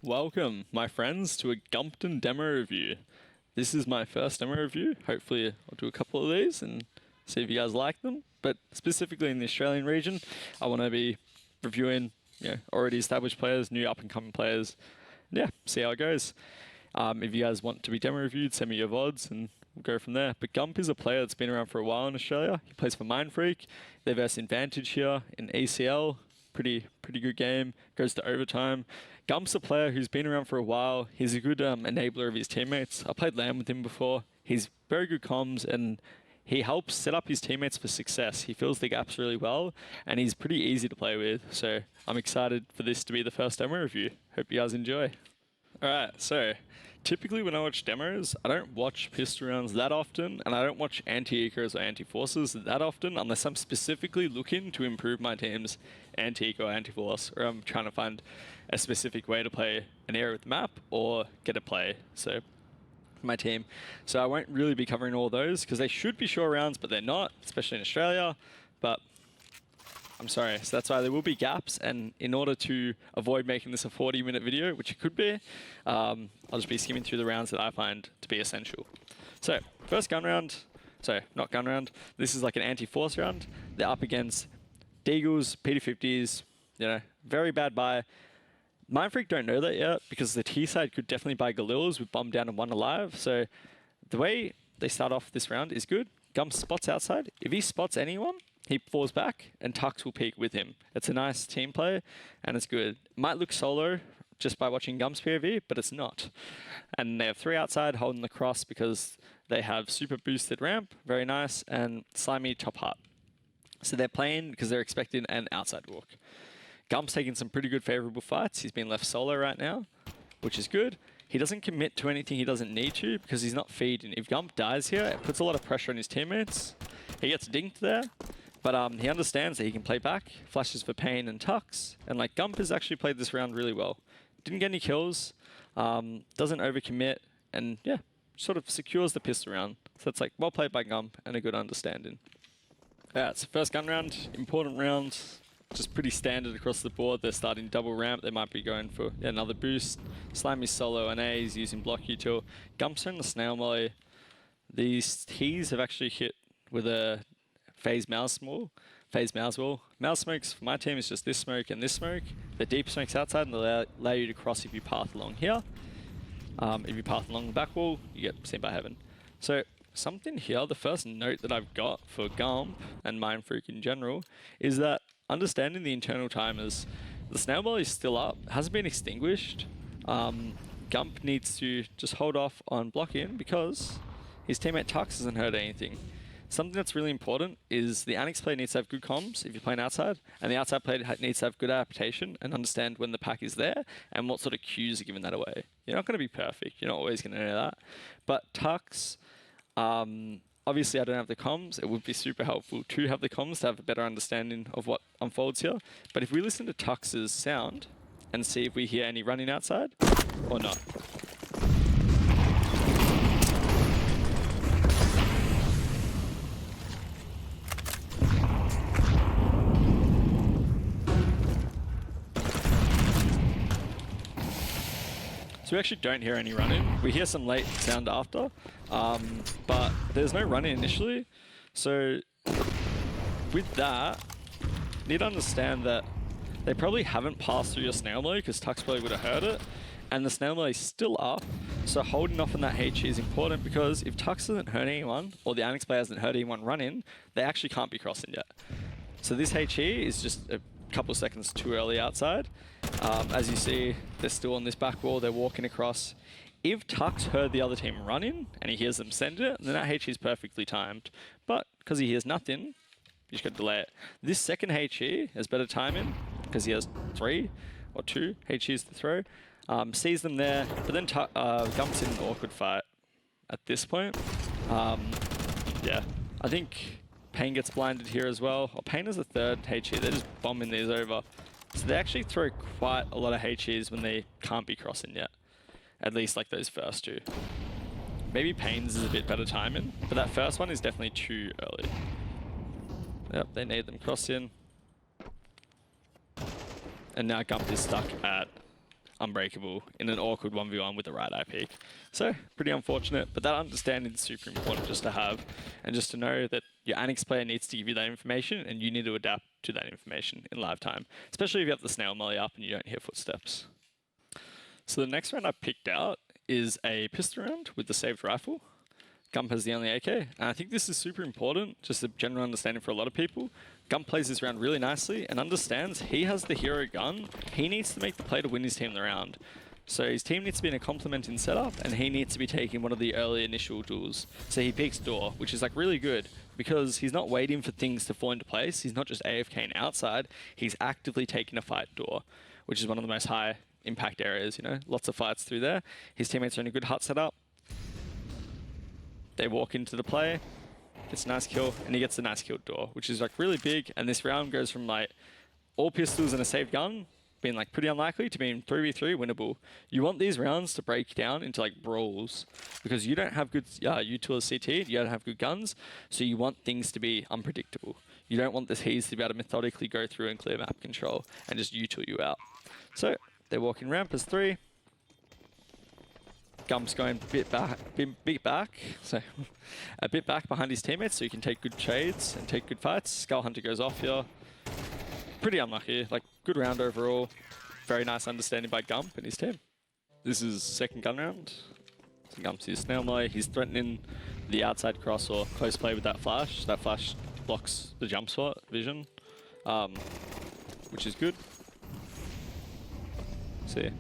Welcome, my friends, to a Gumpton demo review. This is my first demo review. Hopefully I'll do a couple of these and see if you guys like them. But specifically in the Australian region, I want to be reviewing already established players, new up-and-coming players. Yeah, see how it goes. If you guys want to be demo reviewed, send me your VODs and we'll go from there. But Gump is a player that's been around for a while in Australia. He plays for Mindfreak. They verse in Vantage here in ACL. Pretty good game. Goes to overtime. Gump's a player who's been around for a while. He's a good enabler of his teammates. I played LAN with him before. He's very good comms and he helps set up his teammates for success. He fills the gaps really well and he's pretty easy to play with. So I'm excited for this to be the first demo review. Hope you guys enjoy. Alright, so typically when I watch demos, I don't watch pistol rounds that often, and I don't watch anti-ecos or anti-forces that often unless I'm specifically looking to improve my team's anti-eco or anti-force, or I'm trying to find a specific way to play an area with the map or get a play. So my team. So I won't really be covering all those because they should be short rounds, but they're not, especially in Australia. But I'm sorry, so that's why there will be gaps, and in order to avoid making this a 40-minute video, which it could be, I'll just be skimming through the rounds that I find to be essential. So, first gun round, so not gun round, this is like an anti-force round. They're up against Deagles, PD50s, very bad buy. Mindfreak don't know that yet, because the T side could definitely buy Galils with bomb down and one alive, so the way they start off this round is good. Gump spots outside. If he spots anyone, he falls back and Tux will peek with him. It's a nice team play and it's good. It might look solo just by watching Gump's POV, but it's not. And they have 3 outside holding the cross because they have super boosted ramp, very nice, and slimy top heart. So they're playing because they're expecting an outside walk. Gump's taking some pretty good favorable fights. He's been left solo right now, which is good. He doesn't commit to anything he doesn't need to because he's not feeding. If Gump dies here, it puts a lot of pressure on his teammates. He gets dinked there. But he understands that he can play back, flashes for Pain and Tux, and like Gump has actually played this round really well. Didn't get any kills, doesn't overcommit, and yeah, sort of secures the pistol round. So it's like well played by Gump and a good understanding. Yeah, it's the first gun round, important round, just pretty standard across the board. They're starting double ramp, they might be going for another boost. Slimy's solo and A, he's using block util. Gump's in the snail molly. These T's have actually hit with a phase mouse wall. Mouse smokes for my team is just this smoke and this smoke. The deep smokes outside and they allow you to cross if you path along here. If you path along the back wall, you get seen by heaven. So something here, the first note that I've got for Gump and Mindfreak in general is that understanding the internal timers, the snail ball is still up, hasn't been extinguished. Gump needs to just hold off on blocking because his teammate Tux hasn't heard anything. Something that's really important is the Annex player needs to have good comms if you're playing outside, and the outside player needs to have good adaptation and understand when the pack is there and what sort of cues are giving that away. You're not going to be perfect, you're not always going to know that. But Tux, obviously I don't have the comms, it would be super helpful to have the comms to have a better understanding of what unfolds here. But if we listen to Tux's sound and see if we hear any running outside or not. So we actually don't hear any running. We hear some late sound after, but there's no running initially. So with that, you need to understand that they probably haven't passed through your snail melee because Tux probably would have heard it, and the snail melee is still up. So holding off on that HE is important because if Tux hasn't heard anyone, or the Annex player hasn't heard anyone running, they actually can't be crossing yet. So this HE is just a couple of seconds too early outside. As you see, they're still on this back wall, they're walking across. If Tux heard the other team running and he hears them send it, then that HE is perfectly timed. But because he hears nothing, you just got to delay it. This second HE has better timing because he has 3 or 2 HEs to throw. Sees them there, but then Gump's in an awkward fight at this point. Yeah, I think Pain gets blinded here as well. Or Pain is the third HE, they're just bombing these over. So they actually throw quite a lot of HEs when they can't be crossing yet. At least like those first 2. Maybe Pain's is a bit better timing, but that first one is definitely too early. Yep, they need them cross in. And now Gump is stuck at unbreakable in an awkward 1v1 with the right eye peek. So, pretty unfortunate, but that understanding is super important just to have, and just to know that your Annex player needs to give you that information, and you need to adapt to that information in live time, especially if you have the snail molly up and you don't hear footsteps. So the next round I picked out is a pistol round with the saved rifle. Gump has the only AK, and I think this is super important, just a general understanding for a lot of people. Gump plays this round really nicely and understands he has the hero gun. He needs to make the play to win his team the round. So his team needs to be in a complementing setup, and he needs to be taking one of the early initial duels. So he peeks door, which is like really good, because he's not waiting for things to fall into place. He's not just AFKing outside, he's actively taking a fight door, which is one of the most high impact areas, you know, lots of fights through there. His teammates are in a good hut setup. They walk into the play, gets a nice kill, and he gets a nice kill door, which is like really big. And this round goes from like all pistols and a saved gun being like pretty unlikely to being 3v3 winnable. You want these rounds to break down into like brawls, because you don't have good, you two as CT, you don't have good guns, so you want things to be unpredictable. You don't want the He's to be able to methodically go through and clear map control and just U2 you out. So they're walking ramp as 3. Gump's going bit back, so a bit back behind his teammates so he can take good trades and take good fights. Skull Hunter goes off here. Pretty unlucky, like good round overall. Very nice understanding by Gump and his team. This is second gun round. So Gump's his snail molly. He's threatening the outside cross or close play with that flash. That flash blocks the jump spot vision, which is good. See,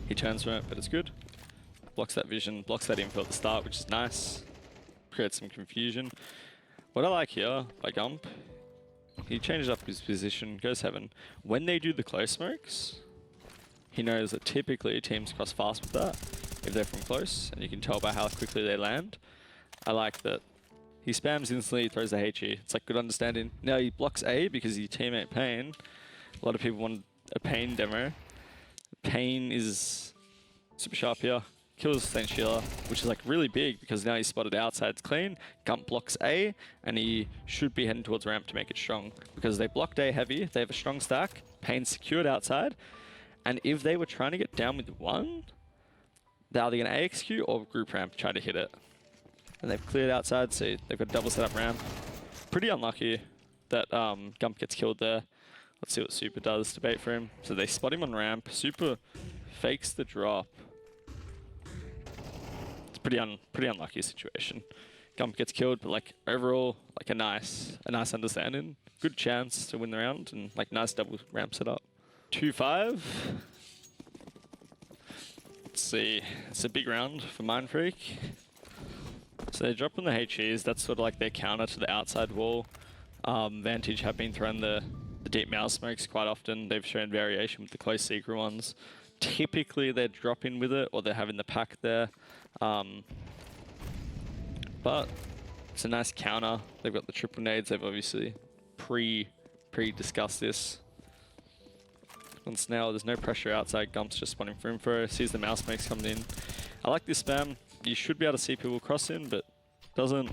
he turns from it, but it's good. Blocks that vision, blocks that info at the start, which is nice. Creates some confusion. What I like here by Gump, he changes up his position, goes heaven. When they do the close smokes, he knows that typically teams cross fast with that if they're from close, and you can tell by how quickly they land. I like that he spams instantly, throws the HE. It's like good understanding. Now he blocks A because his teammate Pain. A lot of people want a Pain demo. Pain is super sharp here. Kills Saint Sheila, which is like really big because now he's spotted outside, it's clean. Gump blocks A, and he should be heading towards ramp to make it strong, because they blocked A heavy, they have a strong stack, Pain secured outside, and if they were trying to get down with 1, they're either going to AXQ or group ramp try to hit it. And they've cleared outside, so they've got a double setup ramp. Pretty unlucky that Gump gets killed there. Let's see what Super does to bait for him. So they spot him on ramp, Super fakes the drop. Pretty unlucky situation. Gump gets killed, but like overall, like a nice understanding. Good chance to win the round, and like nice double ramp setup. 2-5. Let's see. It's a big round for Mindfreak. So they drop on the HEs. That's sort of like their counter to the outside wall. Vantage have been throwing the deep mouse smokes quite often. They've shown variation with the close secret ones. Typically they're dropping with it, or they're having the pack there. But it's a nice counter. They've got the triple nades. They've obviously pre-discussed this. On Snail, there's no pressure outside. Gump's just spawning for info. Sees the mouse makes coming in. I like this spam. You should be able to see people cross in, but doesn't.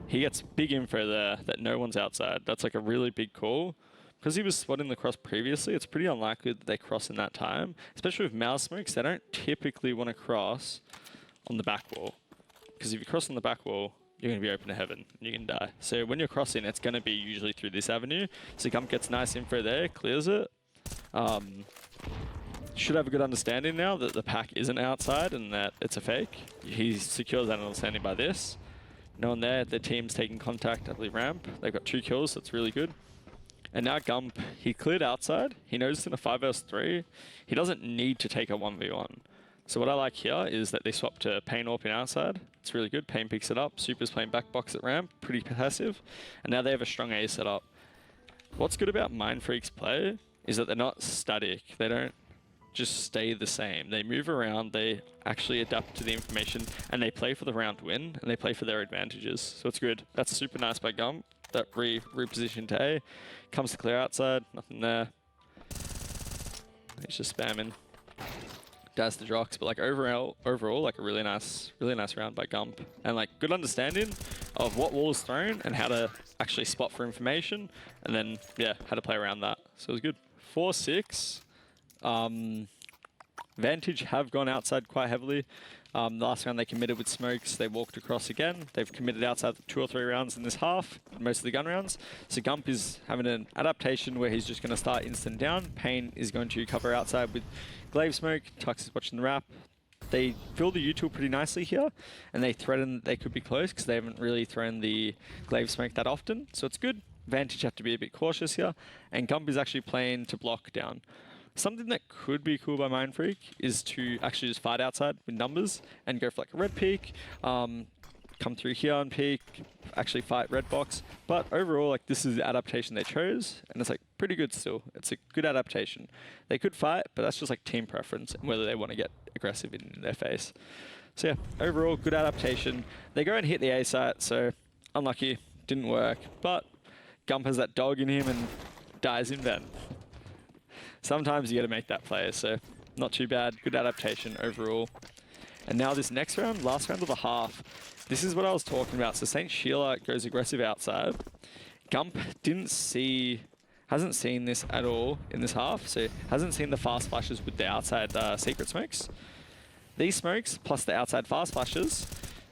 He gets big info there that no one's outside. That's like a really big call. Because he was spotting the cross previously, it's pretty unlikely that they cross in that time. Especially with mouse smokes, they don't typically want to cross on the back wall. Because if you cross on the back wall, you're going to be open to heaven. And you can die. So when you're crossing, it's going to be usually through this avenue. So Gump gets nice info there, clears it. Should have a good understanding now that the pack isn't outside and that it's a fake. He secures that understanding by this. No one there, their team's taking contact, I believe ramp. They've got 2 kills, so that's really good. And now Gump, he cleared outside. He knows in a 5 vs 3, he doesn't need to take a 1v1. So what I like here is that they swap to Pain AWPing outside. It's really good. Pain picks it up. Super's playing back box at ramp, pretty passive. And now they have a strong A setup. What's good about Mindfreak's play is that they're not static. They don't just stay the same. They move around, they actually adapt to the information, and they play for the round win, and they play for their advantages. So it's good. That's super nice by Gump. That reposition to A. Comes to clear outside, nothing there. He's just spamming. Does the Drox, but like overall, like a really nice round by Gump. And like good understanding of what wall is thrown and how to actually spot for information, and then yeah, how to play around that. So it was good. 4-6. Vantage have gone outside quite heavily. Last round they committed with smokes, they walked across again. They've committed outside 2 or 3 rounds in this half, most of the gun rounds. So Gump is having an adaptation where he's just going to start instant down. Pain is going to cover outside with glaive smoke. Tux is watching the wrap. They fill the util pretty nicely here, and they threaten that they could be close because they haven't really thrown the glaive smoke that often. So it's good. Vantage have to be a bit cautious here, and Gump is actually playing to block down. Something that could be cool by Mindfreak is to actually just fight outside with numbers and go for like a red peak, come through here on peak, actually fight red box. But overall, like this is the adaptation they chose, and it's like pretty good still. It's a good adaptation. They could fight, but that's just like team preference and whether they want to get aggressive in their face. So yeah, overall good adaptation. They go and hit the A site, so unlucky, didn't work. But Gump has that dog in him and dies in vent. Sometimes you got to make that play, so not too bad. Good adaptation overall. And now this next round, last round of the half, this is what I was talking about. So St. Sheila goes aggressive outside. Gump hasn't seen this at all in this half, so hasn't seen the fast flashes with the outside secret smokes. These smokes, plus the outside fast flashes,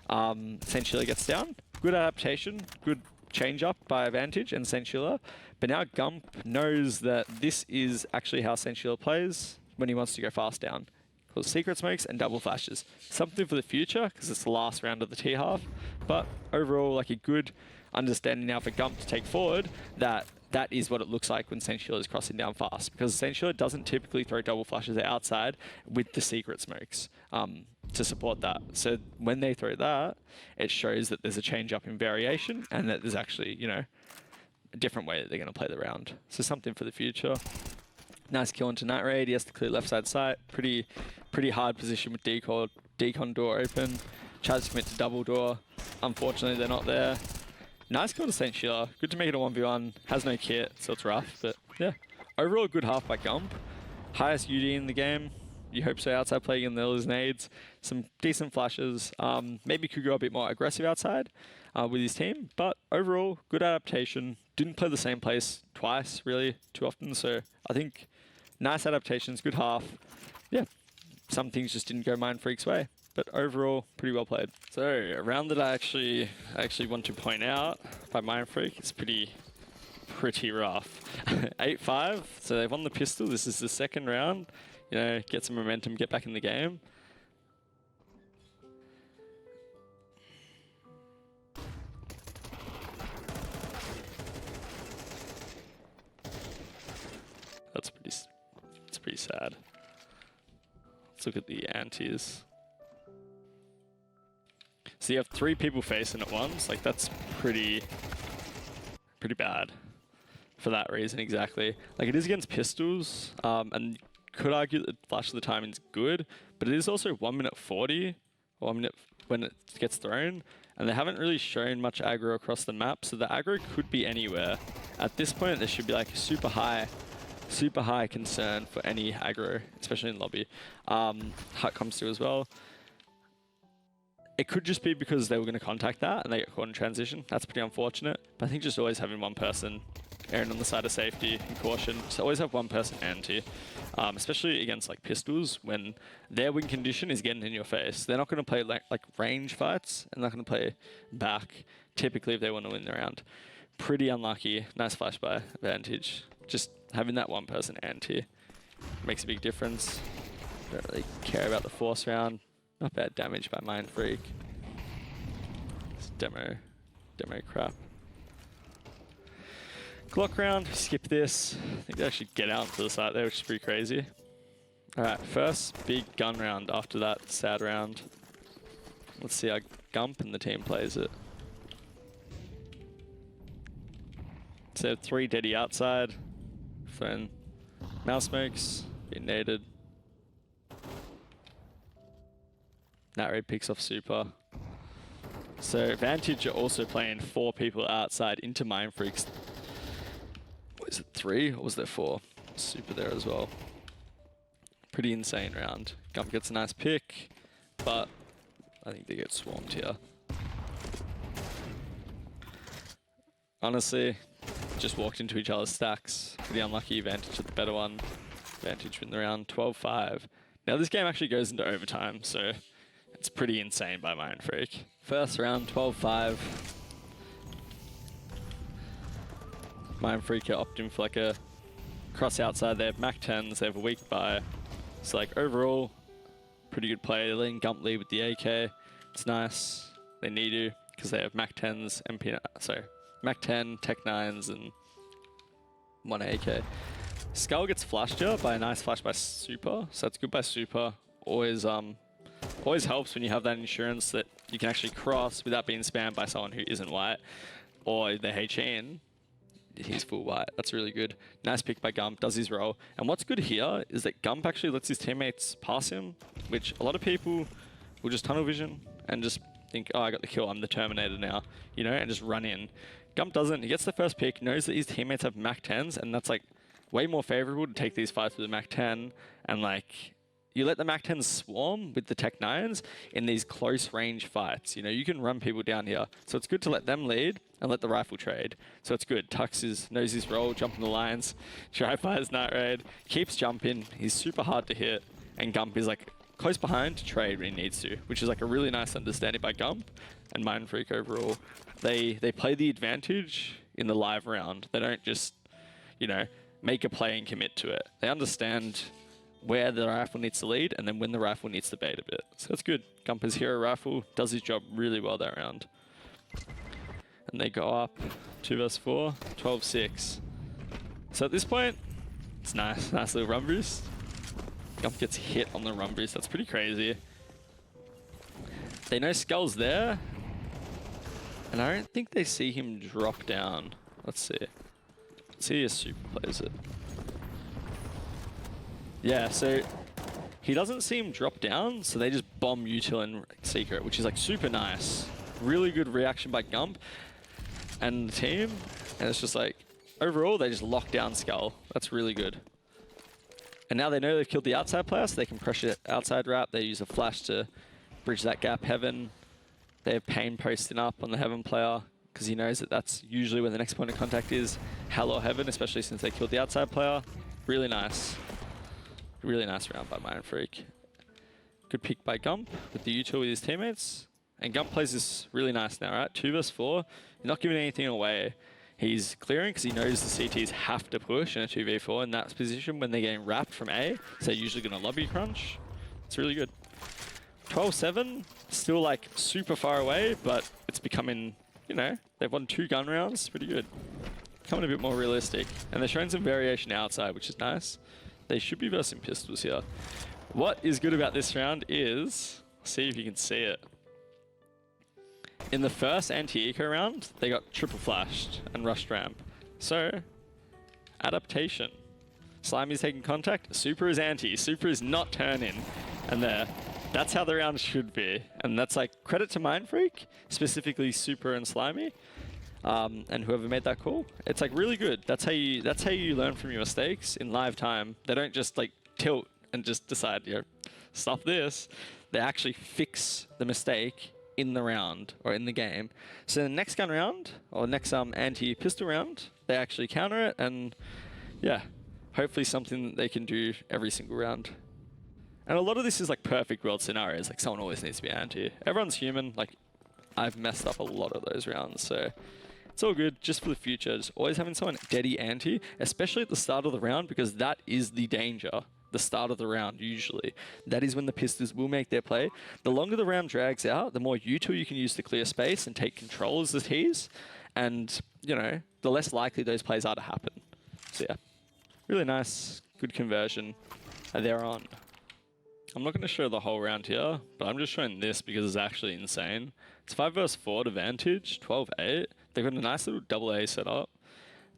St. Sheila gets down. Good adaptation, good change up by Vantage and St. Sheila. But now Gump knows that this is actually how St. Sheila plays when he wants to go fast down. Calls secret smokes and double flashes. Something for the future, because it's the last round of the T half. But overall, like a good understanding now for Gump to take forward that that is what it looks like when St. Sheila is crossing down fast. Because St. Sheila doesn't typically throw double flashes outside with the secret smokes to support that. So when they throw that, it shows that there's a change up in variation and that there's actually, you know, a different way that they're going to play the round. So something for the future. Nice kill into Night Raid. He has to clear left side sight. Pretty hard position with decon door open. Tries to commit to double door. Unfortunately, they're not there. Nice kill to St. Sheila. Good to make it a 1v1. Has no kit, so it's rough. But yeah, overall a good half by Gump. Highest UD in the game. You hope so. Outside play against the nades. Some decent flashes. Maybe could go a bit more aggressive outside with his team. But overall, good adaptation. Didn't play the same place twice, really, too often. So I think nice adaptations, good half. Yeah, some things just didn't go Mindfreak's way. But overall, pretty well played. So a round that I actually want to point out by Mindfreak is pretty rough. 8-5, so they've won the pistol. This is the second round. You know, get some momentum, get back in the game. It's pretty sad. Let's look at the antis. So you have 3 people facing at once. Like that's pretty bad for that reason exactly. Like it is against pistols, and could argue that flash of the timing's good, but it is also 1 minute 40, 1 minute when it gets thrown, and they haven't really shown much aggro across the map, so the aggro could be anywhere. At this point, there should be like a super high concern for any aggro, especially in lobby. Hut comes through as well. It could just be because they were going to contact that and they get caught in transition. That's pretty unfortunate. But I think just always having one person erring on the side of safety and caution. So always have one person anti, especially against like pistols when their win condition is getting in your face. They're not going to play like range fights and they're not going to play back typically if they want to win the round. Pretty unlucky. Nice flash by Vantage. Just having that one person anti makes a big difference. Don't really care about the force round. Not bad damage by Mindfreak. It's demo crap. Clock round, skip this. I think they actually get out to the side there, which is pretty crazy. Alright, first big gun round after that sad round. Let's see how Gump and the team plays it. So 3 deady outside. Then mouse smokes, get naded. Night Raid picks off super. So Vantage are also playing 4 people outside into Mindfreaks. What is it, 3 or was there 4? Super there as well. Pretty insane round. Gump gets a nice pick, but I think they get swarmed here. Honestly, just walked into each other's stacks. Pretty unlucky. Vantage with the better one. Vantage win the round 12-5. Now this game actually goes into overtime, so it's pretty insane by Mindfreak. First round, 12-5. Mindfreak are opting for like a cross outside. They have Mac 10s, they have a weak buy. So like overall, pretty good play. They're letting Gump lead with the AK. It's nice. They need to because they have Mac 10s, Mac 10, Tech 9s, and 1 AK. Skull gets flashed here by a nice flash by Super, so that's good by Super. Always helps when you have that insurance that you can actually cross without being spammed by someone who isn't white, or the HN. He's full white. That's really good. Nice pick by Gump, does his role. And what's good here is that Gump actually lets his teammates pass him, which a lot of people will just tunnel vision and just think, oh, I got the kill, I'm the Terminator now, you know, and just run in. Gump doesn't. He gets the first pick, knows that his teammates have Mac 10s, and that's like way more favorable to take these fights with the Mac 10, and like, you let the Mac 10s swarm with the Tech 9s in these close range fights. You know, you can run people down here. So it's good to let them lead and let the rifle trade. So it's good. Tux knows his role, jumping the lines. Tri-fires Night Raid, keeps jumping. He's super hard to hit. And Gump is like close behind to trade when he needs to, which is like a really nice understanding by Gump and Mindfreak overall. They play the advantage in the live round. They don't just, you know, make a play and commit to it. They understand where the rifle needs to lead, and then when the rifle needs to bait a bit. So that's good. Gumper's hero rifle does his job really well that round. And they go up 2 vs 4, 12-6. So at this point, it's nice little run boost. Gump gets hit on the run boost. That's pretty crazy. They know Skull's there, and I don't think they see him drop down. Let's see. Let's see if Super plays it. Yeah, so he doesn't see him drop down, so they just bomb Util and Secret, which is like super nice. Really good reaction by Gump and the team, and it's just like, overall, they just lock down Skull. That's really good. And now they know they've killed the outside player, so they can pressure outside route. They use a flash to bridge that gap Heaven. They have Pain posting up on the Heaven player, because he knows that that's usually where the next point of contact is, Hell or Heaven, especially since they killed the outside player. Really nice. Really nice round by Mindfreak. Good pick by Gump with the util with his teammates. And Gump plays this really nice now, right? 2 vs 4. He's not giving anything away. He's clearing because he knows the CTs have to push in a 2v4 in that position when they're getting wrapped from A. So they're usually going to lobby crunch. It's really good. 12-7. Still like super far away, but it's becoming, you know, they've won 2 gun rounds. Pretty good. Becoming a bit more realistic. And they're showing some variation outside, which is nice. They should be versing pistols here. What is good about this round is, see if you can see it. In the first anti-eco round, they got triple flashed and rushed ramp. So, adaptation. Slimy's taking contact, Super is anti, Super is not turning. And there, that's how the round should be. And that's like credit to Mindfreak, specifically Super and Slimy. And whoever made that call, it's like really good. That's how you learn from your mistakes in live time. They don't just like tilt and just decide, you know, stop this. They actually fix the mistake in the round or in the game. So the next gun round or next anti-pistol round, they actually counter it, and yeah, hopefully something that they can do every single round. And a lot of this is like perfect world scenarios. Like someone always needs to be anti. Everyone's human. Like I've messed up a lot of those rounds, so. It's all good, just for the future. Just always having someone deady anti, especially at the start of the round, because that is the danger. The start of the round, usually. That is when the pistols will make their play. The longer the round drags out, the more util you can use to clear space and take control as the tees. And, you know, the less likely those plays are to happen. So yeah, really nice, good conversion. And they're on. I'm not going to show the whole round here, but I'm just showing this because it's actually insane. It's 5 vs 4 to Vantage, 12-8. They've got a nice little double A set up.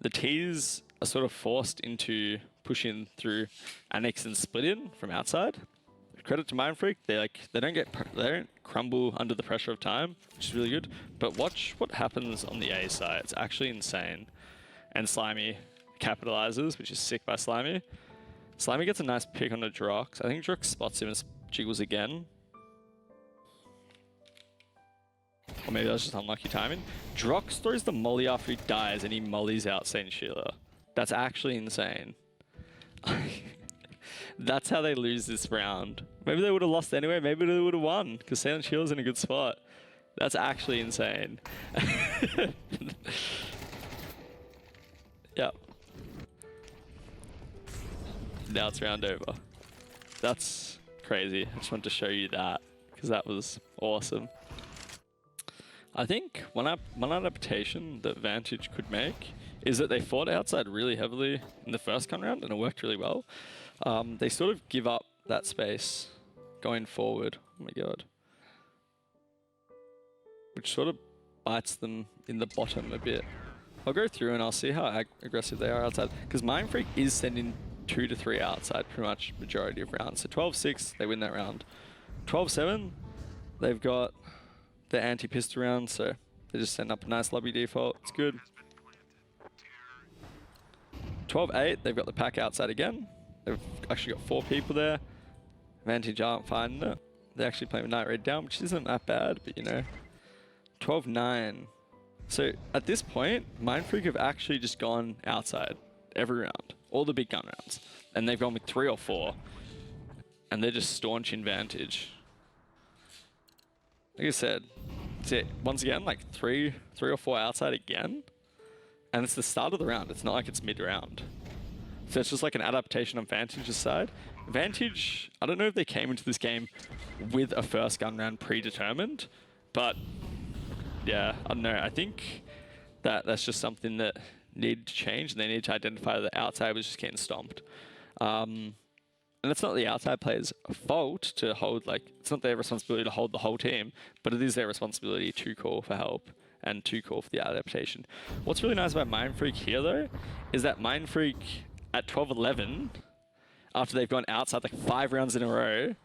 The T's are sort of forced into pushing through Annex and split in from outside. Credit to Mindfreak, they don't crumble under the pressure of time, which is really good. But watch what happens on the A side. It's actually insane. And Slimy capitalizes, which is sick by Slimy. Slimy gets a nice pick on the Drox. I think Drox spots him and jiggles again. Or maybe that was just unlucky timing. Drox throws the molly after he dies and he mollies out Saint Sheila. That's actually insane. That's how they lose this round. Maybe they would have lost anyway. Maybe they would have won because Silent Shield's in a good spot. That's actually insane. Yep. Now it's round over. That's crazy. I just wanted to show you that because that was awesome. I think one adaptation that Vantage could make is that they fought outside really heavily in the first gun round and it worked really well. They sort of give up that space going forward. Oh my god. Which sort of bites them in the bottom a bit. I'll go through and I'll see how aggressive they are outside. Because Mindfreak is sending 2 to 3 outside pretty much majority of rounds. So 12-6, they win that round. 12-7, they've got the anti-pistol round, so they just send up a nice lobby default. It's good. 12-8, they've got the pack outside again. They've actually got 4 people there. Vantage aren't finding it. They're actually playing with Night Raid down, which isn't that bad, but you know. 12-9. So at this point, Mindfreak have actually just gone outside every round. All the big gun rounds. And they've gone with 3 or 4. And they're just staunch in Vantage. Like I said, once again, like 3 or 4 outside again. And it's the start of the round. It's not like it's mid-round. So it's just like an adaptation on Vantage's side. Vantage, I don't know if they came into this game with a first gun round predetermined, but yeah, I don't know. I think that's just something that needed to change, and they need to identify that the outside was just getting stomped. And it's not the outside players' fault to hold, like, it's not their responsibility to hold the whole team, but it is their responsibility to call for help and to call for the adaptation. What's really nice about Mindfreak here, though, is that Mindfreak at 12-11, after they've gone outside like 5 rounds in a row,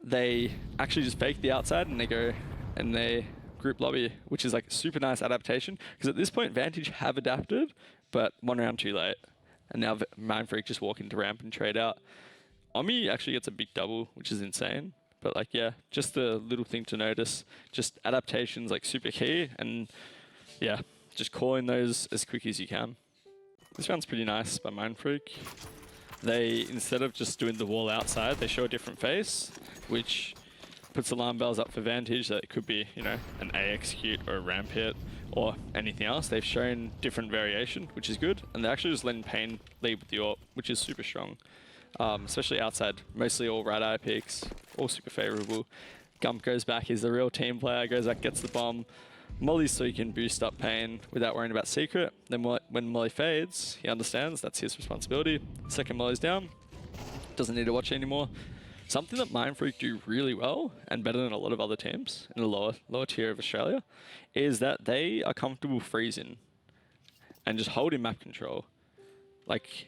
they actually just fake the outside and they go and they group lobby, which is like a super nice adaptation. Because at this point, Vantage have adapted, but 1 round too late. And now Mindfreak just walk into ramp and trade out. Omi actually gets a big double, which is insane. But like, yeah, just a little thing to notice. Just adaptations like super key, and yeah, just calling those as quick as you can. This round's pretty nice by Mindfreak. They, instead of just doing the wall outside, they show a different face, which puts alarm bells up for Vantage that it could be, you know, an A execute or a ramp hit or anything else. They've shown different variation, which is good. And they're actually just letting Pain lead with the AWP, which is super strong. Especially outside, mostly all right eye picks, all super favorable. Gump goes back, he's the real team player, goes back, gets the bomb. Molly's so he can boost up Pain without worrying about secret. Then when Molly fades, he understands that's his responsibility. Second Molly's down, doesn't need to watch anymore. Something that Mindfreak do really well, and better than a lot of other teams in the lower tier of Australia, is that they are comfortable freezing and just holding map control. Like,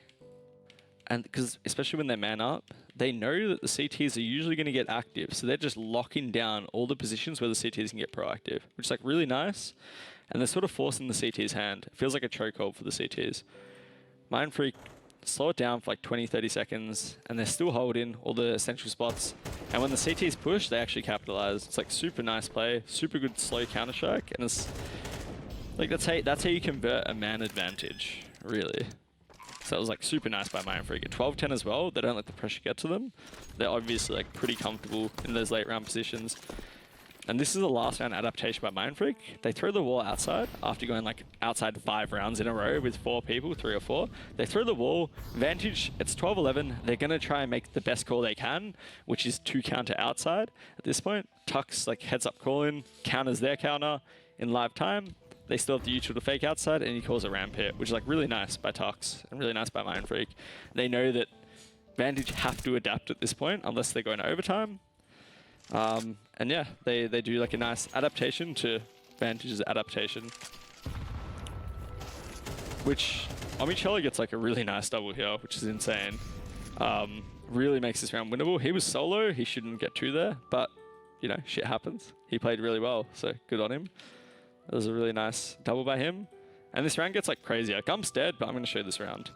and because especially when they man up, they know that the CTs are usually going to get active, so they're just locking down all the positions where the CTs can get proactive, which is like really nice. And they're sort of forcing the CT's hand. It feels like a chokehold for the CTs. Mindfreak slow it down for like 20-30 seconds, and they're still holding all the essential spots. And when the CTs push, they actually capitalize. It's like super nice play, super good slow counter strike, and it's like that's how you convert a man advantage, really. So that was like super nice by Mindfreak. At 12-10 as well, they don't let the pressure get to them. They're obviously like pretty comfortable in those late round positions. And this is the last round adaptation by Mindfreak. They throw the wall outside after going like outside 5 rounds in a row with 4 people, 3 or 4. They throw the wall. Vantage, it's 12-11. They're going to try and make the best call they can, which is to counter outside. At this point, Tux like heads up calling, counters their counter in live time. They still have the util to fake outside, and he calls a ramp hit, which is like really nice by Tux and really nice by Mindfreak. They know that Vantage have to adapt at this point unless they're going to overtime. And yeah, they do like a nice adaptation to Vantage's adaptation. Which Omicello gets like a really nice double here, which is insane. Really makes this round winnable. He was solo, he shouldn't get 2 there, but you know, shit happens. He played really well, so good on him. That was a really nice double by him. And this round gets like crazier. Gump's dead, but I'm going to show this round.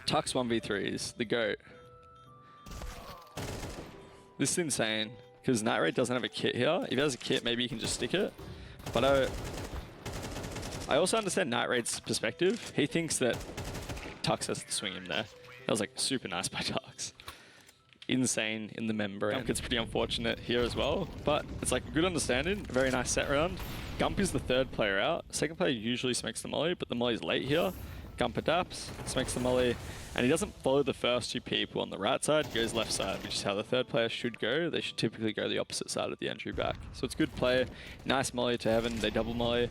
Tux 1v3s, the GOAT. This is insane, because Night Raid doesn't have a kit here. If he has a kit, maybe he can just stick it. But I also understand Night Raid's perspective. He thinks that Tux has to swing him there. That was like super nice by Darks. Insane in the membrane. It's pretty unfortunate here as well, but it's like a good understanding. Very nice set round. Gump is the third player out. Second player usually smokes the molly, but the molly's late here. Gump adapts, smokes the molly, and he doesn't follow the first two people on the right side, he goes left side, which is how the third player should go. They should typically go the opposite side of the entry back. So it's good play. Nice molly to heaven, they double molly.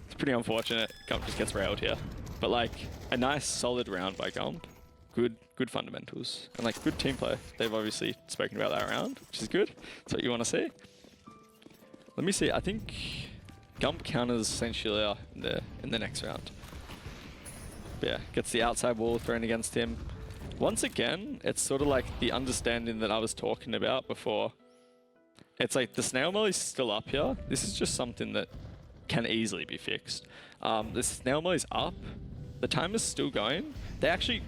It's pretty unfortunate. Gump just gets railed here. But like, a nice solid round by Gump. Good fundamentals. And like, good team play. They've obviously spoken about that round, which is good. That's what you want to see. Let me see, I think Gump counters St. Julia in the next round. But yeah, gets the outside wall thrown against him. Once again, it's sort of like the understanding that I was talking about before. It's like the snail molly's still up here. This is just something that can easily be fixed. The snail molly's up. The time is still going. They actually,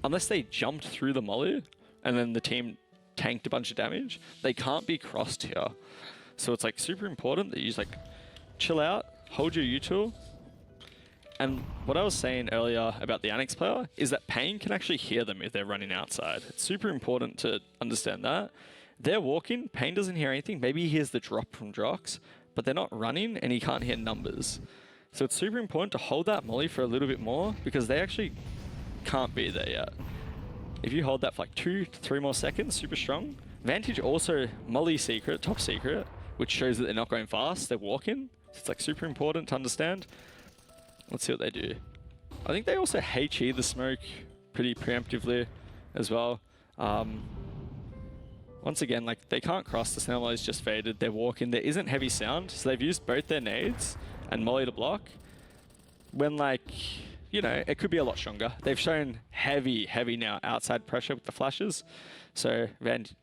unless they jumped through the molly and then the team tanked a bunch of damage, they can't be crossed here. So it's like super important that you just like chill out, hold your util. And what I was saying earlier about the Annex player is that Pain can actually hear them if they're running outside. It's super important to understand that. They're walking, Pain doesn't hear anything. Maybe he hears the drop from Drox, but they're not running and he can't hear numbers. So it's super important to hold that molly for a little bit more because they actually can't be there yet. If you hold that for like 2 to 3 more seconds, super strong. Vantage also molly secret, top secret, which shows that they're not going fast, they're walking. So it's like super important to understand. Let's see what they do. I think they also HE the smoke pretty preemptively as well. Once again, like they can't cross, the snail molly's just faded, they're walking, there isn't heavy sound, so they've used both their nades and molly to block. When like, you know, it could be a lot stronger. They've shown heavy now outside pressure with the flashes. So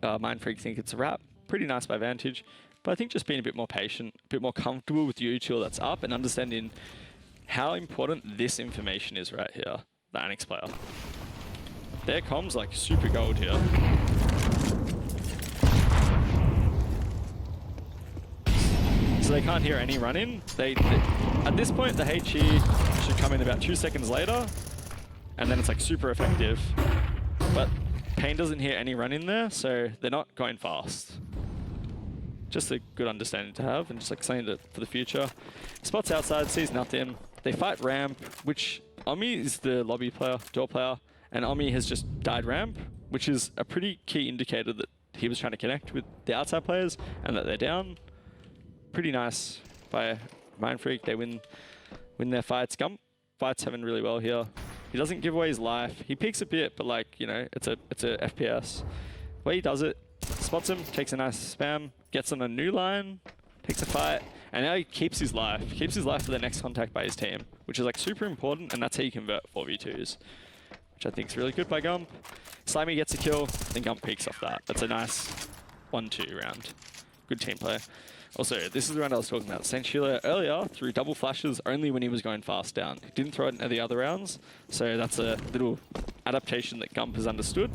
Mindfreak think it's a wrap. Pretty nice by Vantage. But I think just being a bit more patient, a bit more comfortable with the util that's up and understanding how important this information is right here, the Annex player. Their comms like super gold here. So they can't hear any running. They at this point, the HE should come in about 2 seconds later, and then it's like super effective. But Pain doesn't hear any running there, so they're not going fast. Just a good understanding to have, and just like saying that for the future. Spots outside, sees nothing. They fight ramp, which Omi is the lobby player, door player, and Omi has just died ramp, which is a pretty key indicator that he was trying to connect with the outside players and that they're down. Pretty nice by Mindfreak. They win their fights. Gump fights Heaven really well here. He doesn't give away his life. He peeks a bit, but like, you know, it's a FPS. The way he does it, spots him, takes a nice spam, gets on a new line, takes a fight, and now he keeps his life. Keeps his life for the next contact by his team, which is like super important, and that's how you convert 4v2s, which I think is really good by Gump. Slimy gets a kill, then Gump peeks off that. That's a nice 1-2 round. Good team play. Also, this is the round I was talking about. St. Julia earlier threw double flashes only when he was going fast down. He didn't throw it in the other rounds, so that's a little adaptation that Gump has understood.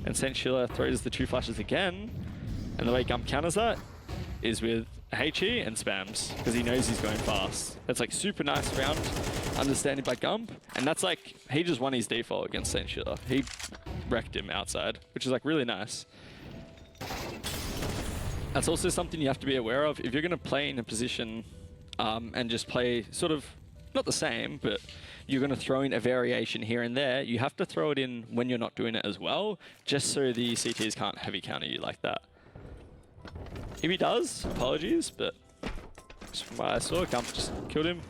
And St. Julia throws the 2 flashes again, and the way Gump counters that is with HE and spams, because he knows he's going fast. That's like super nice round understanding by Gump, and that's like, he just won his default against St. Julia. He wrecked him outside, which is like really nice. That's also something you have to be aware of. If you're going to play in a position and just play sort of, not the same, but you're going to throw in a variation here and there, you have to throw it in when you're not doing it as well, just so the CTs can't heavy counter you like that. If he does, apologies, but just from what I saw, Gump just killed him.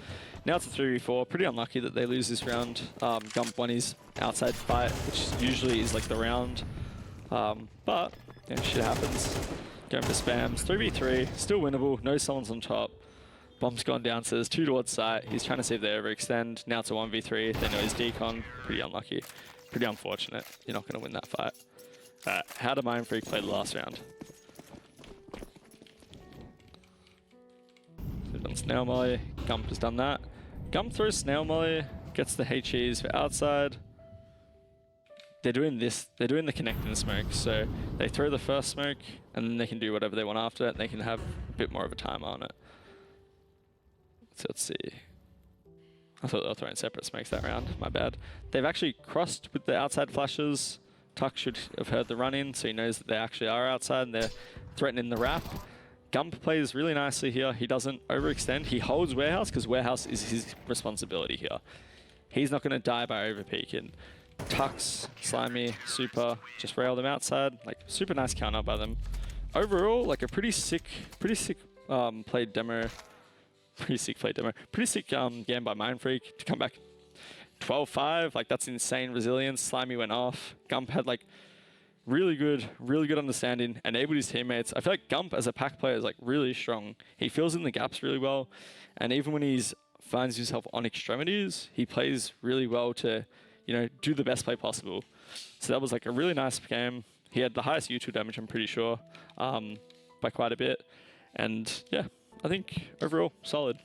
Now it's a 3v4. Pretty unlucky that they lose this round. Gump won his outside fight, which usually is like the round. But, yeah, shit happens. Going for spams. 3v3, still winnable. No someone's on top. Bomb's gone down, so there's 2 towards site. He's trying to see if they overextend. Now it's a 1v3. They know his decon. Pretty unlucky. Pretty unfortunate. You're not going to win that fight. How did Mindfreak play the last round? So done Snail Molly. Gump has done that. Gump throws Snail Molly. Gets the HEs for outside. They're doing this, they're doing the connecting smoke, so they throw the first smoke and then they can do whatever they want after it. They can have a bit more of a timer on it. So let's see. I thought they were throwing separate smokes that round, my bad. They've actually crossed with the outside flashes. Tuck should have heard the run in, so he knows that they actually are outside and they're threatening the wrap. Gump plays really nicely here. He doesn't overextend. He holds Warehouse because Warehouse is his responsibility here. He's not going to die by overpeaking. Tucks, Slimy, Super, just rail them outside. Like, super nice counter by them. Overall, like a pretty sick played demo. Pretty sick game by Mindfreak to come back 12-5. Like, that's insane resilience. Slimy went off. Gump had like really good understanding, enabled his teammates. I feel like Gump as a pack player is like really strong. He fills in the gaps really well, and even when he's finds himself on extremities, he plays really well to, you know, do the best play possible. So that was like a really nice game. He had the highest U2 damage, I'm pretty sure, by quite a bit. And yeah, I think overall solid.